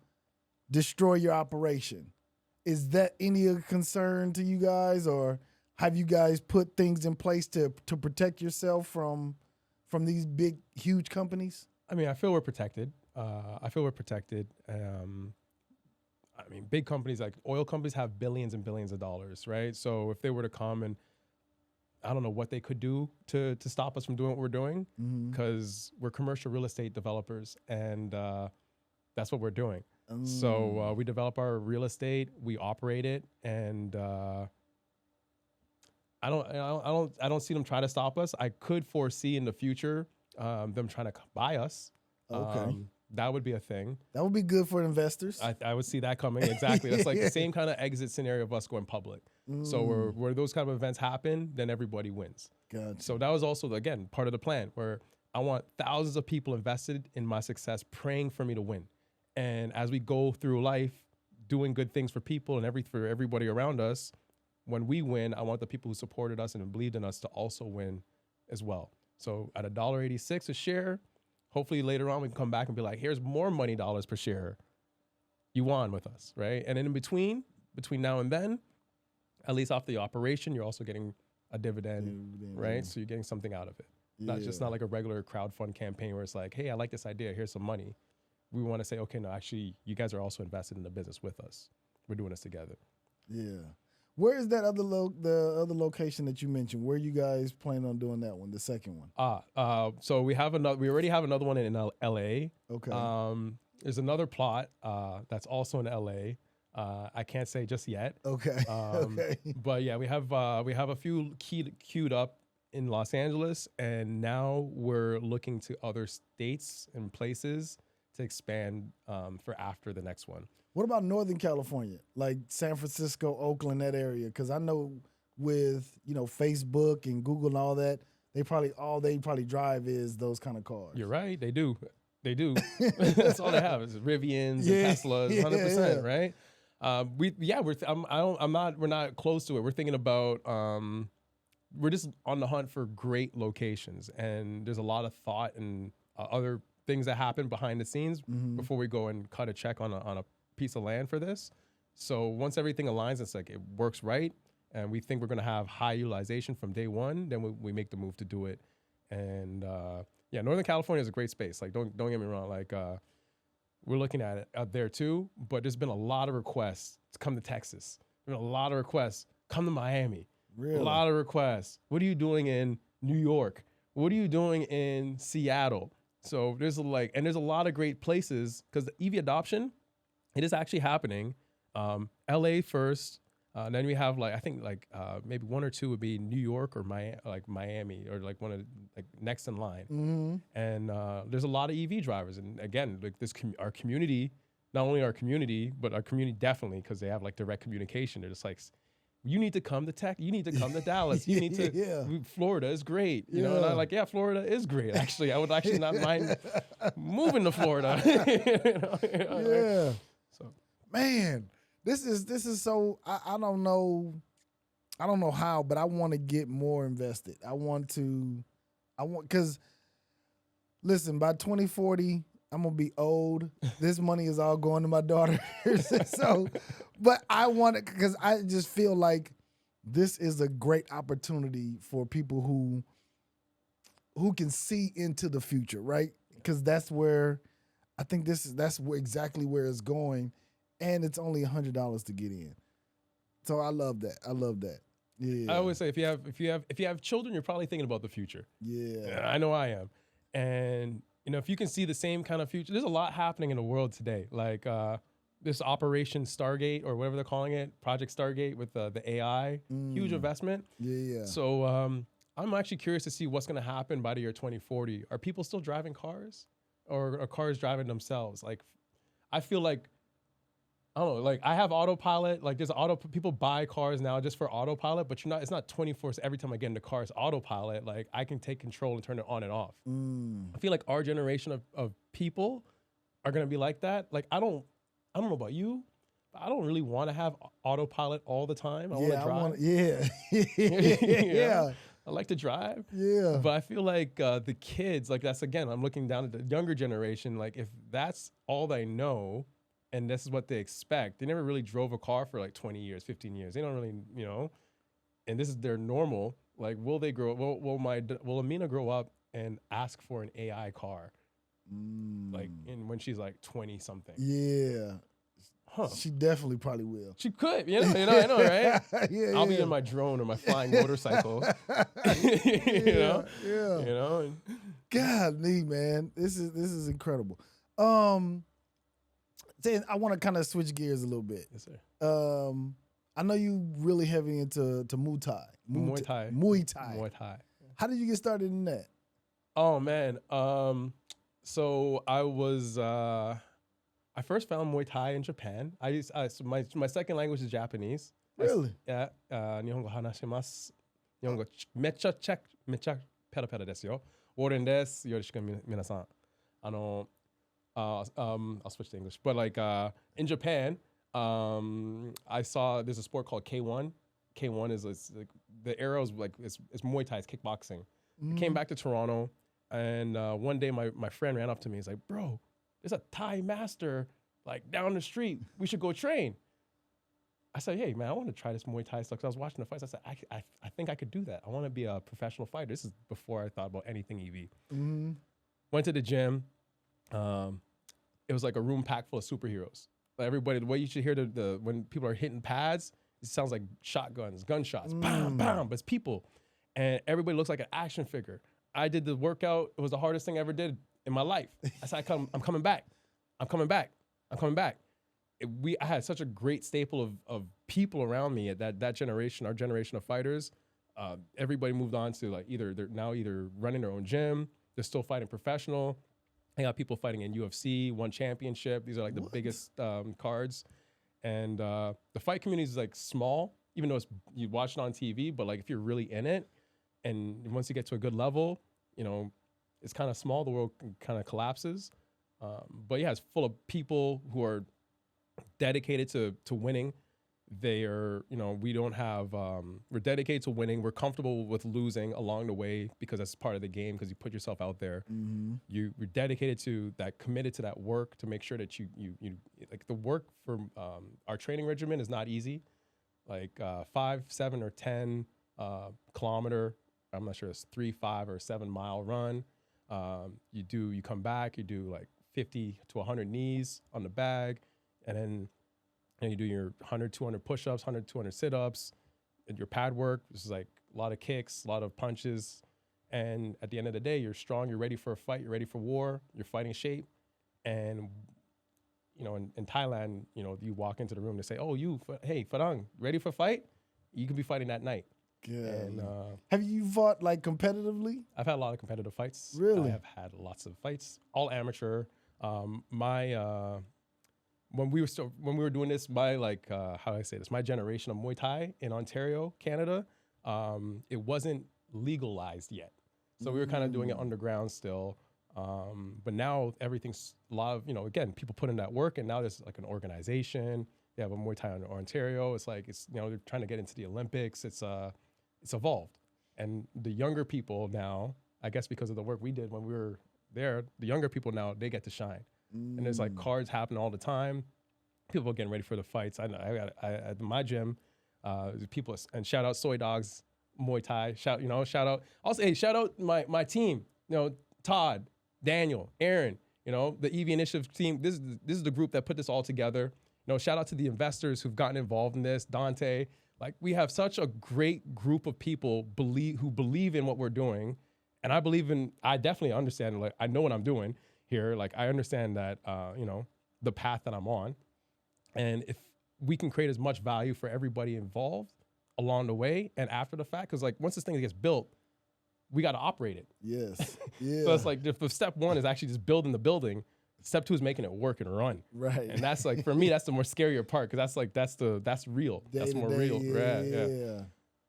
destroy your operation. Is that any concern to you guys, or have you guys put things in place to protect yourself from these big, huge companies? I mean, I feel we're protected. Big companies like oil companies have billions and billions of dollars, right? So if they were to come and I don't know what they could do to stop us from doing what we're doing because we're commercial real estate developers and that's what we're doing. So we develop our real estate, we operate it, and I don't see them try to stop us. I could foresee in the future them trying to buy us. Okay. That would be a thing. That would be good for investors. I would see that coming. Exactly. That's like the same kind of exit scenario of us going public. So where those kind of events happen, then everybody wins. Gotcha. So that was also, again, part of the plan where I want thousands of people invested in my success, praying for me to win. And as we go through life, doing good things for people and for everybody around us, when we win, I want the people who supported us and believed in us to also win as well. So at $1.86 a share, hopefully later on we can come back and be like, here's more money dollars per share. You won with us, right? And then in between now and then, at least off the operation, you're also getting a dividend, right? So you're getting something out of it. Not like a regular crowdfund campaign where it's like, hey, I like this idea, here's some money. We want to say, okay, no, actually, you guys are also invested in the business with us. We're doing this together. Yeah. Where is that the other location that you mentioned? Where you guys plan on doing that one, the second one? So we already have another one in LA. Okay. There's another plot that's also in LA. I can't say just yet. Okay. Okay. But yeah, we have a few queued up in Los Angeles, and now we're looking to other states and places to expand for after the next one. What about Northern California, like San Francisco, Oakland, that area? Because I know with Facebook and Google and all that, they probably drive is those kind of cars. You're right. They do. That's all they have is Rivians and Teslas, 100%, right? We're not close to it. We're thinking about we're just on the hunt for great locations, and there's a lot of thought and other things that happen behind the scenes before we go and cut a check on a piece of land for this. So once everything aligns, it's like it works right, and we think we're going to have high utilization from day one, then we make the move to do it. And Northern California is a great space. Like don't get me wrong, like we're looking at it out there too, but there's been a lot of requests to come to Texas. There's been a lot of requests, come to Miami. Really? A lot of requests. What are you doing in New York? What are you doing in Seattle? So there's a lot of great places because the EV adoption, it is actually happening. LA first, then we have maybe one or two would be New York or Miami or like one of next in line. Mm-hmm. And there's a lot of EV drivers, and again, like our community, not only our community, but our community definitely because they have like direct communication. They're just like, you need to come to Tech. You need to come to Dallas. You need to. Florida is great. You know, and I'm like, Florida is great. Actually, I would actually not mind moving to Florida. Yeah. So, man, this is so. I don't know how, but I want to get more invested. Because listen, by 2040, I'm gonna be old. This money is all going to my daughter. So, but I want it because I just feel like this is a great opportunity for people who can see into the future, right? Because that's where I think that's exactly where it's going, and it's only $100 to get in. So I love that. Yeah. I always say if you have children, you're probably thinking about the future. Yeah. I know I am, and if you can see the same kind of future, there's a lot happening in the world today. Like this Operation Stargate or whatever they're calling it, Project Stargate with the AI, huge investment. Yeah. So I'm actually curious to see what's going to happen by the year 2040. Are people still driving cars, or are cars driving themselves? Like, I feel like, I don't know, like I have autopilot, like there's people buy cars now just for autopilot, but it's not 24/7. Every time I get in the car, it's autopilot. Like I can take control and turn it on and off. I feel like our generation of people are going to be like that. Like I don't know about you, but I don't really want to have autopilot all the time. I want to drive. Yeah. I like to drive. Yeah. But I feel like the kids, like that's, again, I'm looking down at the younger generation. Like if that's all they know and this is what they expect, they never really drove a car for like 20 years, 15 years. They don't really, and this is their normal. Like, will they grow? Will Amina grow up and ask for an AI car? Like when she's like 20 something. Yeah. Huh. She definitely probably will. She could, I know, right? Yeah, I'll be in my drone or my flying motorcycle. you know? Yeah. Golly, man. This is incredible. I want to kind of switch gears a little bit. Yes, sir. I know you really heavy into Muay Thai. Muay Thai. Muay Thai. How did you get started in that? Oh man. So I was I first found Muay Thai in Japan. So my second language is Japanese. Really? Yeah. 日本語話します。日本語めっちゃペラペラですよ。Warren desu, yoroshiku minasan. I'll switch to English. But like in Japan, I saw there's a sport called K1. K1 is like the arrows like it's Muay Thai, it's kickboxing. I came back to Toronto, and one day my friend ran up to me. He's like, "Bro, there's a Thai master like down the street. We should go train." I said, "Hey man, I want to try this Muay Thai stuff." Because I was watching the fights. I said, I think I could do that. I want to be a professional fighter. This is before I thought about anything EV. Went to the gym. It was like a room packed full of superheroes. Like everybody, the way you should hear the when people are hitting pads, it sounds like shotguns, gunshots, bam, bam. But it's people, and everybody looks like an action figure. I did the workout. It was the hardest thing I ever did in my life. I said, I'm coming back. I'm coming back. I'm coming back. I had such a great staple of people around me at that generation, our generation of fighters. Everybody moved on to like they're now either running their own gym, they're still fighting professional. I got people fighting in UFC, one championship. These are like the biggest cards. And the fight community is like small, even though you watch it on TV, but like if you're really in it, and once you get to a good level, you know, it's kind of small, the world kind of collapses. But yeah, it's full of people who are dedicated to winning. They are, you know, we don't have, we're dedicated to winning. We're comfortable with losing along the way because that's part of the game, because you put yourself out there. You're dedicated to that, committed to that work to make sure that you like the work for our training regimen is not easy. Like 5, 7, or 10 kilometer, I'm not sure it's 3, 5, or 7 mile run. You come back, you do like 50 to 100 knees on the bag, and then you do your 100, 200 push-ups, 100, 200 sit-ups, and your pad work. This is like a lot of kicks, a lot of punches. And at the end of the day, you're strong, you're ready for a fight, you're ready for war, you're fighting shape. And, you know, in Thailand, you know, you walk into the room, they say, "Oh, hey, Farang, ready for a fight?" You can be fighting that night. Good. And, have you fought like competitively? I've had a lot of competitive fights. Really? I have had lots of fights, all amateur. When we were doing this, my how do I say this? My generation of Muay Thai in Ontario, Canada, it wasn't legalized yet, so we were kind of doing it underground still. But now everything's a lot of, you know, again, people put in that work, and now there's like an organization. They have a Muay Thai in Ontario. It's like you know, they're trying to get into the Olympics. It's evolved, and the younger people now, I guess because of the work we did when we were there, the younger people now, they get to shine. And there's like cards happening all the time. People are getting ready for the fights. I at my gym, people, and shout out Soy Dogs Muay Thai. Shout out. Also, hey, shout out my team. You know, Todd, Daniel, Aaron. You know, the EV Initiative team. This is the group that put this all together. You know, shout out to the investors who've gotten involved in this. Donte. Like, we have such a great group of people who believe in what we're doing, and I definitely understand. Like, I know what I'm doing here. Like, I understand that, you know, the path that I'm on. And if we can create as much value for everybody involved along the way and after the fact, because like once this thing gets built, we got to operate it. Yes. Yeah. So it's like if step one is actually just building the building, step two is making it work and run. Right. And that's like, for me, that's the more scarier part, because that's real. That's more real. Yeah.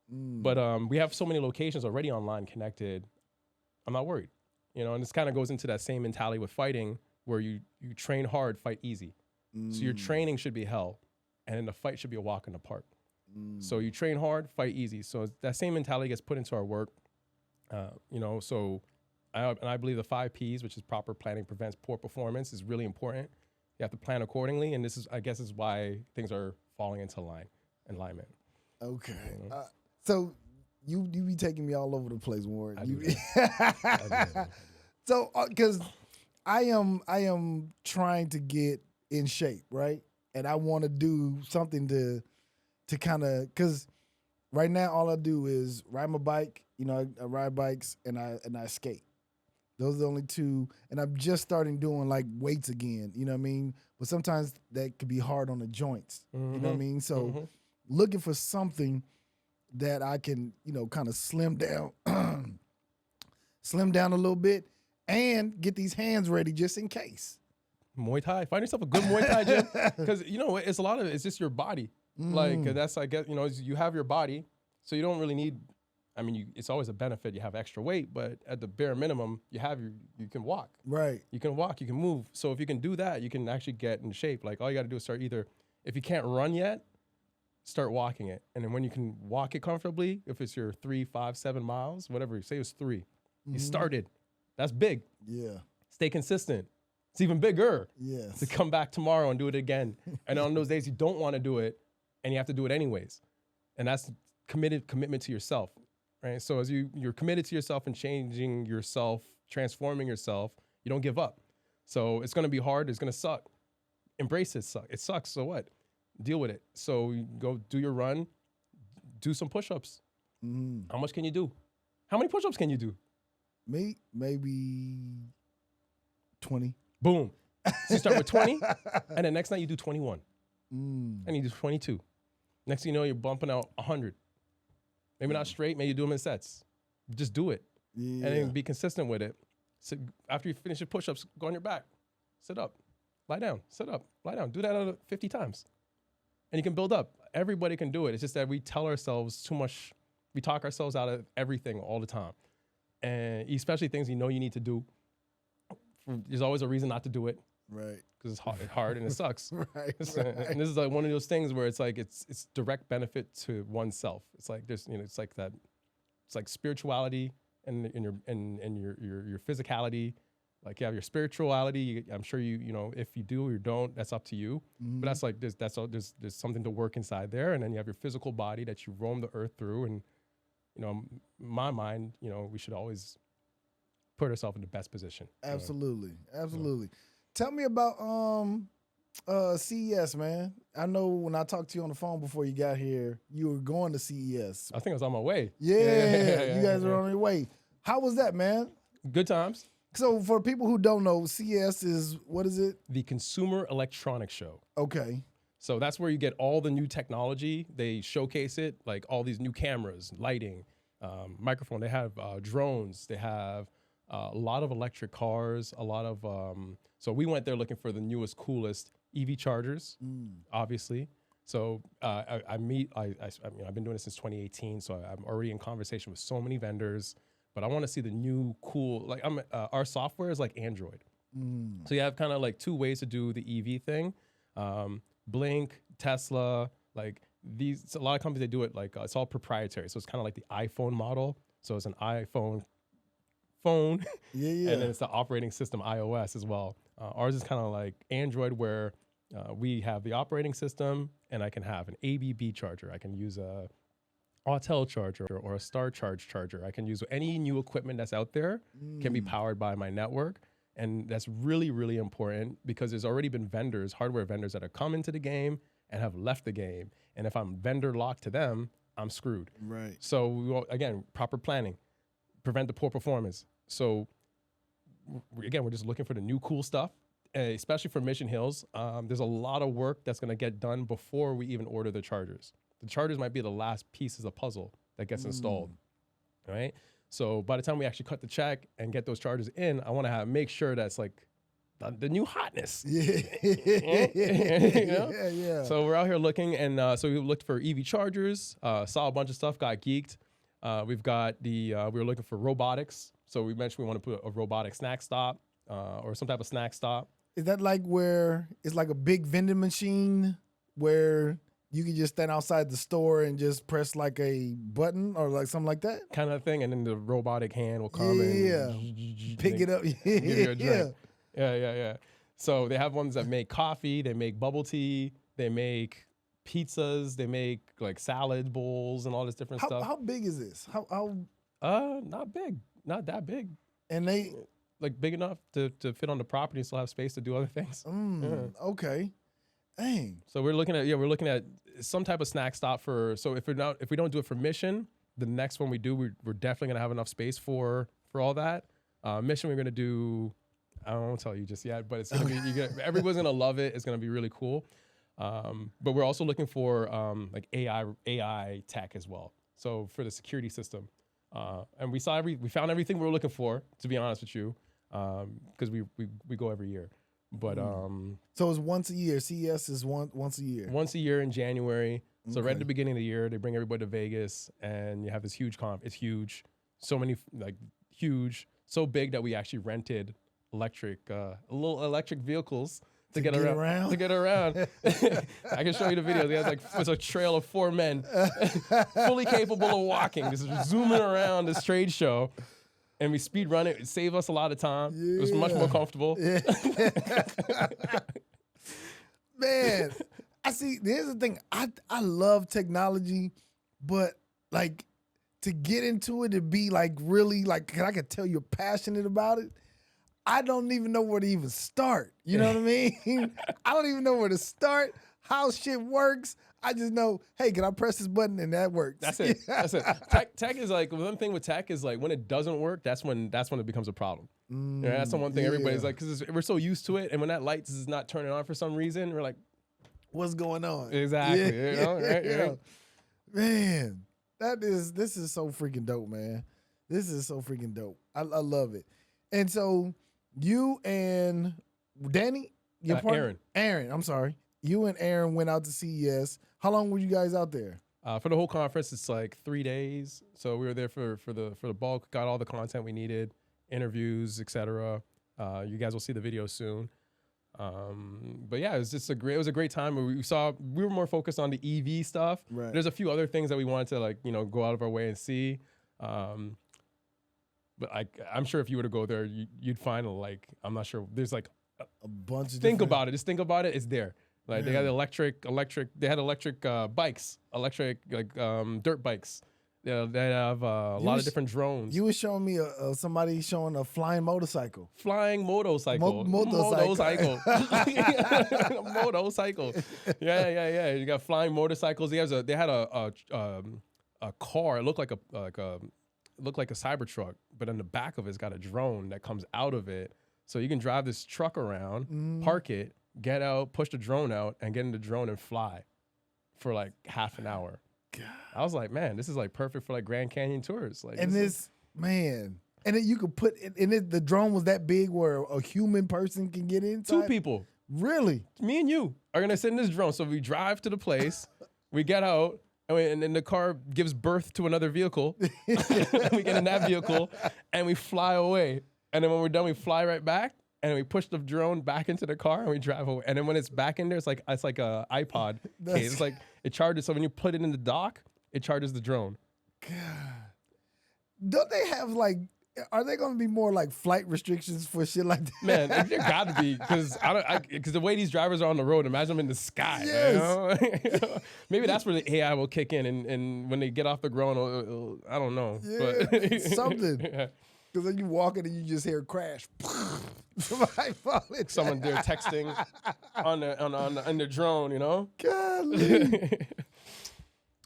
But we have so many locations already online connected. I'm not worried. You know, and this kind of goes into that same mentality with fighting, where you train hard, fight easy. So your training should be hell, and then the fight should be a walk in the park. So you train hard, fight easy. So that same mentality gets put into our work. You know, so I believe the 5 Ps, which is proper planning prevents poor performance, is really important. You have to plan accordingly, and this is, I guess, is why things are falling into alignment. Okay. You know? So you be taking me all over the place, Warren. I do. So, because I am trying to get in shape, right? And I want to do something to kind of, because right now all I do is ride my bike. You know, I ride bikes and I skate. Those are the only two. And I'm just starting doing like weights again. You know what I mean? But sometimes that could be hard on the joints. You know what I mean? So looking for something that I can, you know, kind of slim down a little bit and get these hands ready just in case. Muay Thai. Find yourself a good Muay Thai gym, because you know it's a lot of it's just your body. Like that's, I guess, you know, you have your body, so you don't really need. I mean, it's always a benefit. You have extra weight, but at the bare minimum, you can walk. Right. You can walk, you can move. So if you can do that, you can actually get in shape. Like all you got to do is start either, if you can't run yet, start walking it. And then when you can walk it comfortably, if it's your 3, 5, 7 miles, whatever, say it's 3, you started. That's big. Yeah. Stay consistent. It's even bigger Yes. to come back tomorrow and do it again. And on those days you don't want to do it and you have to do it anyways. And that's commitment to yourself, right? So as you're committed to yourself and changing yourself, transforming yourself, you don't give up. So it's going to be hard. It's going to suck. Embrace it. It sucks. So what? Deal with it. So you go do your run, do some push-ups. How much can you do? How many push-ups can you do? Me, maybe 20. Boom. So you start with 20, and then next night you do 21. And you do 22. Next thing you know, you're bumping out 100. Maybe not straight, maybe you do them in sets. Just do it. Yeah. And then be consistent with it. So after you finish your push-ups, go on your back. Sit up. Lie down. Sit up. Lie down. Do that 50 times. And you can build up. Everybody can do it. It's just that we tell ourselves too much. We talk ourselves out of everything all the time. And especially things you know you need to do. There's always a reason not to do it. Right. Because it's hard and it sucks. Right. And this is like one of those things where it's like it's direct benefit to oneself. It's like there's it's like that. It's like spirituality and your physicality. Like you have your spirituality. I'm sure you if you do or you don't, that's up to you. But that's like there's something to work inside there, and then you have your physical body that you roam the earth through. And in my mind, we should always put ourselves in the best position. Absolutely. Absolutely. Tell me about CES, man. I know when I talked to you on the phone before you got here, you were going to CES. I think I was on my way. Yeah, you guys are on your way. How was that, man? Good times. So for people who don't know, CES is, what is it? The Consumer Electronics Show. Okay. So that's where you get all the new technology. They showcase it, like all these new cameras, lighting, microphone. They have drones. They have a lot of electric cars, a lot of, so we went there looking for the newest, coolest EV chargers, obviously. So I've been doing this since 2018, so I'm already in conversation with so many vendors, but I want to see the new cool, like our software is like Android. So you have kind of like two ways to do the EV thing. Blink, Tesla, like these, a lot of companies, they do it like, it's all proprietary. So it's kind of like the iPhone model. So it's an iPhone phone, Yeah. and then it's the operating system iOS as well. Ours is kind of like Android, where we have the operating system, and I can have an ABB charger. I can use a Autel charger or a Star Charge charger. I can use any new equipment that's out there can be powered by my network. And that's really, really important because there's already been vendors, hardware vendors that have come into the game and have left the game. And if I'm vendor locked to them, I'm screwed. Right. So again, proper planning, prevent the poor performance. So again, we're just looking for the new cool stuff, especially for Mission Hills. There's a lot of work that's going to get done before we even order the chargers. The chargers might be the last piece of the puzzle that gets installed, right? So by the time we actually cut the check and get those chargers in, I want to make sure that's like the new hotness. Yeah. Yeah. So we're out here looking, and so we looked for EV chargers, saw a bunch of stuff, got geeked. We've got we were looking for robotics. So we mentioned we want to put a robotic snack stop or some type of snack stop. Is that like where it's like a big vending machine where you can just stand outside the store and just press like a button or like something like that? Kind of thing. And then the robotic hand will come and pick it up. give you a drink. Yeah. So they have ones that make coffee, they make bubble tea, they make pizzas, they make like salad bowls and all this different stuff. How big is this? How Not big. Not that big. And they like big enough to fit on the property and still have space to do other things. Okay. Dang. So we're looking at some type of snack stop so if we don't do it for Mission, the next one we do, we're definitely gonna have enough space for all that. Mission, we're gonna do, I won't tell you just yet, but it's gonna be everyone's gonna love it. It's gonna be really cool. But we're also looking for like AI tech as well. So for the security system, and we found everything we were looking for. To be honest with you, because we go every year. But so it's once a year. CES is once a year. Once a year in January. So right at the beginning of the year, they bring everybody to Vegas, and you have this huge comp. It's huge, so many huge, so big that we actually rented little electric vehicles to get around. To get around. I can show you the video. It's a trail of 4 men, fully capable of walking, just zooming around this trade show. And we speed run it. It saved us a lot of time. Yeah. It was much more comfortable. Yeah. Man, here's the thing. I love technology, but like to get into it and be like really like, I could tell you're passionate about it. I don't even know where to even start. You know what I mean? I don't even know where to start, how shit works. I just know, hey, can I press this button and that works? That's it. That's it. Tech is like, one thing with tech is like when it doesn't work, that's when it becomes a problem. That's the one thing everybody's like, because we're so used to it, and when that light is not turning on for some reason, we're like, what's going on? Exactly. You know, right? Man, this is so freaking dope, man. This is so freaking dope. I love it. And so you and Danny, your partner? Aaron, I'm sorry. You and Aaron went out to CES. How long were you guys out there? For the whole conference, it's like 3 days. So we were there for the bulk, got all the content we needed, interviews, etc. You guys will see the video soon. But yeah, it was a great time. We were more focused on the EV stuff. Right. There's a few other things that we wanted to go out of our way and see. But I'm sure if you were to go there, you'd find I'm not sure. There's like a bunch of think about it. Just think about it. It's there. Like they had electric. They had electric bikes, dirt bikes. They have a lot of different drones. You were showing me somebody showing a flying motorcycle. Flying motorcycle. Motorcycle. Motorcycle. Yeah. You got flying motorcycles. They had a car. It looked like a Cybertruck, but on the back of it's got a drone that comes out of it. So you can drive this truck around, park it, get out, push the drone out, and get in the drone and fly for like half an hour. God. I was like, man, this is like perfect for like Grand Canyon tours. Like, and man, and then you could put the drone was that big where a human person can get inside. 2 people, really. Me and you are gonna sit in this drone. So we drive to the place, we get out, and then the car gives birth to another vehicle. We get in that vehicle, and we fly away. And then when we're done, we fly right back. And we push the drone back into the car and we drive away. And then when it's back in there, it's like a iPod case. It's like it charges. So when you put it in the dock, it charges the drone. God. Don't they have are they going to be more like flight restrictions for shit like that? Man, there got to be because the way these drivers are on the road, imagine them in the sky. Yes. You know? Maybe that's where the AI will kick in, and when they get off the ground, I don't know. Yeah, but something. Yeah. Because then you walk in and you just hear a crash. Someone there texting on the drone, you know? Golly.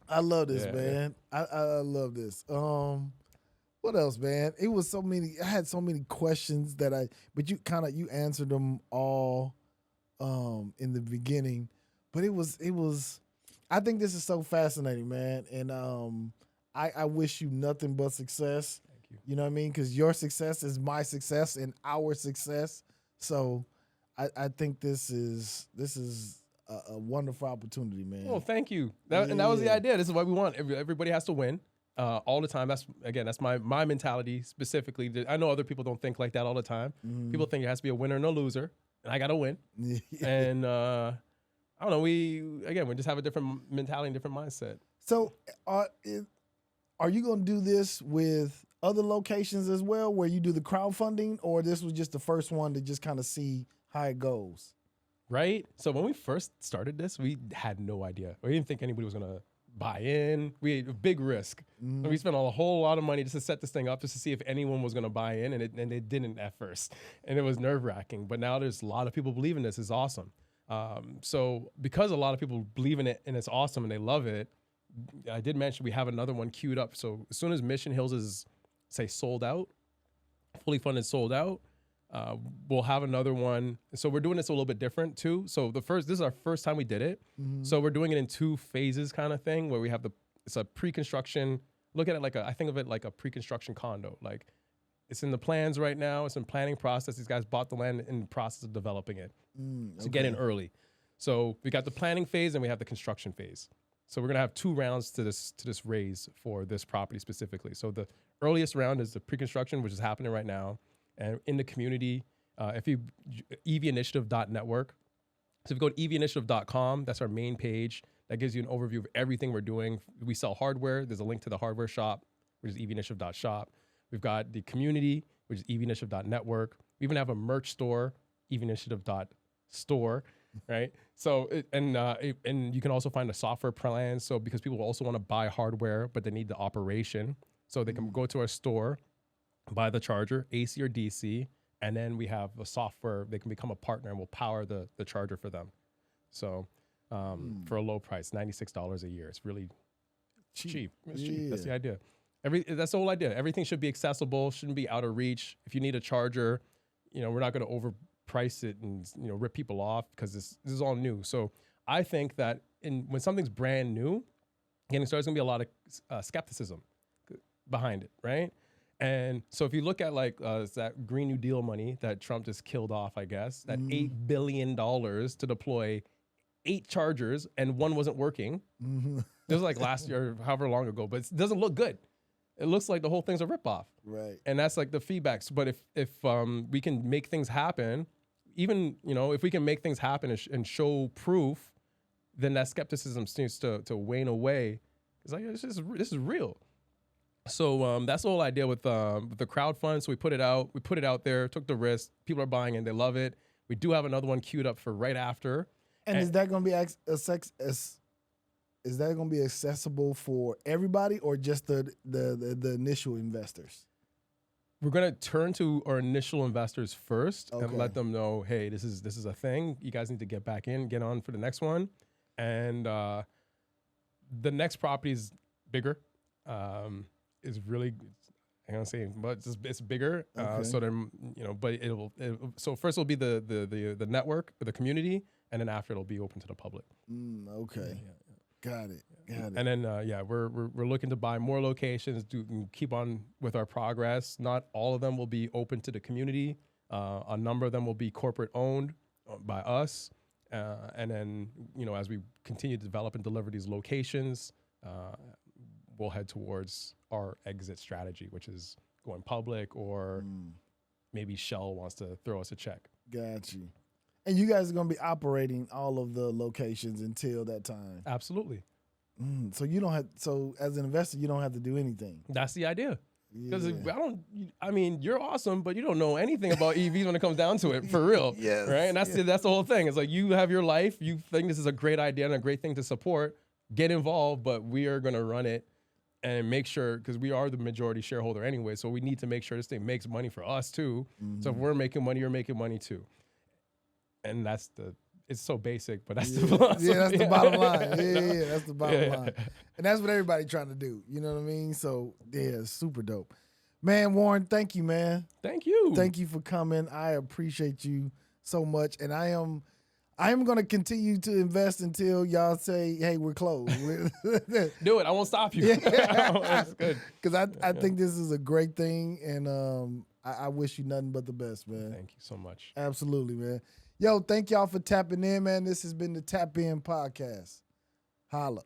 I love this, man. I love this. What else, man? It was so many. I had so many questions but you answered them all in the beginning. But it was. I think this is so fascinating, man. And I wish you nothing but success. You know what I mean? Because your success is my success and our success. So I think this is a wonderful opportunity, man. Well, thank you. And that was the idea. This is what we want. Everybody has to win all the time. That's my mentality specifically. I know other people don't think like that all the time. People think it has to be a winner and a loser. And I got to win. And I don't know. We just have a different mentality and different mindset. So are you going to do this with other locations as well where you do the crowdfunding, or this was just the first one to just kind of see how it goes? Right? So when we first started this, we had no idea. We didn't think anybody was going to buy in. We had a big risk. And we spent a whole lot of money just to set this thing up, just to see if anyone was going to buy in, and they didn't at first. And it was nerve-wracking. But now there's a lot of people believing this. It's awesome. So because a lot of people believe in it and it's awesome and they love it, I did mention we have another one queued up. So as soon as Mission Hills is, say, sold out, fully funded, sold out, we'll have another one. So we're doing this a little bit different too. So this is our first time we did it. So we're doing it in 2 phases kind of thing, where we have it's a pre-construction. Look at it I think of it like a pre-construction condo. Like it's in the plans right now. It's in planning process. These guys bought the land in the process of developing it. So get in early. So we got the planning phase and we have the construction phase. So we're gonna have 2 rounds to this raise for this property specifically. So the earliest round is the pre-construction, which is happening right now, and in the community. If you evinitiative.network. So if you go to evinitiative.com, that's our main page. That gives you an overview of everything we're doing. We sell hardware. There's a link to the hardware shop, which is evinitiative.shop. We've got the community, which is evinitiative.network. We even have a merch store, evinitiative.store, right? So, and you can also find a software plan. So because people also want to buy hardware, but they need the operation. So they can go to our store, buy the charger, AC or DC, and then we have a software. They can become a partner and we'll power the charger for them. So for a low price, $96 a year. It's really cheap. It's cheap. That's the idea. That's the whole idea. Everything should be accessible, shouldn't be out of reach. If you need a charger, we're not going to overprice it and rip people off because this is all new. So I think that when something's brand new, getting started, there's going to be a lot of skepticism behind it, right? And so if you look at that Green New Deal money that Trump just killed off, I guess, that $8 billion to deploy 8 chargers and one wasn't working. This was last year, however long ago, but it doesn't look good. It looks like the whole thing's a ripoff. Right. And that's the feedback. But if we can make things happen, even, if we can make things happen and show proof, then that skepticism seems to wane away. It's like, this is real. So that's the whole idea with the crowdfund. So we put it out there, took the risk. People are buying it. They love it. We do have another one queued up for right after. And is that going to be accessible for everybody or just the initial investors? We're going to turn to our initial investors first and let them know, hey, this is a thing. You guys need to get back in, get on for the next one. And the next property is bigger. Is really, I'm gonna say, but it's bigger. So then, but so first it'll be the network, the community, and then after it'll be open to the public. Okay. Got it. And then we're looking to buy more locations, keep on with our progress. Not all of them will be open to the community. A number of them will be corporate owned by us. And then, as we continue to develop and deliver these locations, we'll head towards our exit strategy, which is going public or maybe Shell wants to throw us a check. Got you. And you guys are going to be operating all of the locations until that time. Absolutely. So as an investor, you don't have to do anything. That's the idea. Because you're awesome, but you don't know anything about EVs when it comes down to it, for real. Yes. Right? And that's the whole thing. It's like you have your life, you think this is a great idea and a great thing to support, get involved, but we are going to run it and make sure, because we are the majority shareholder anyway, so we need to make sure this thing makes money for us too. So if we're making money, you're making money too. And it's so basic, but that's the philosophy. Yeah, that's the bottom line. Yeah, that's the bottom line. And that's what everybody's trying to do. You know what I mean? So, yeah, super dope. Man, Warren, thank you, man. Thank you. Thank you for coming. I appreciate you so much. And I am going to continue to invest until y'all say, hey, we're closed. Do it. I won't stop you. That's good. Because I think this is a great thing. And I wish you nothing but the best, man. Thank you so much. Absolutely, man. Yo, thank y'all for tapping in, man. This has been the Tap In Podcast. Holla.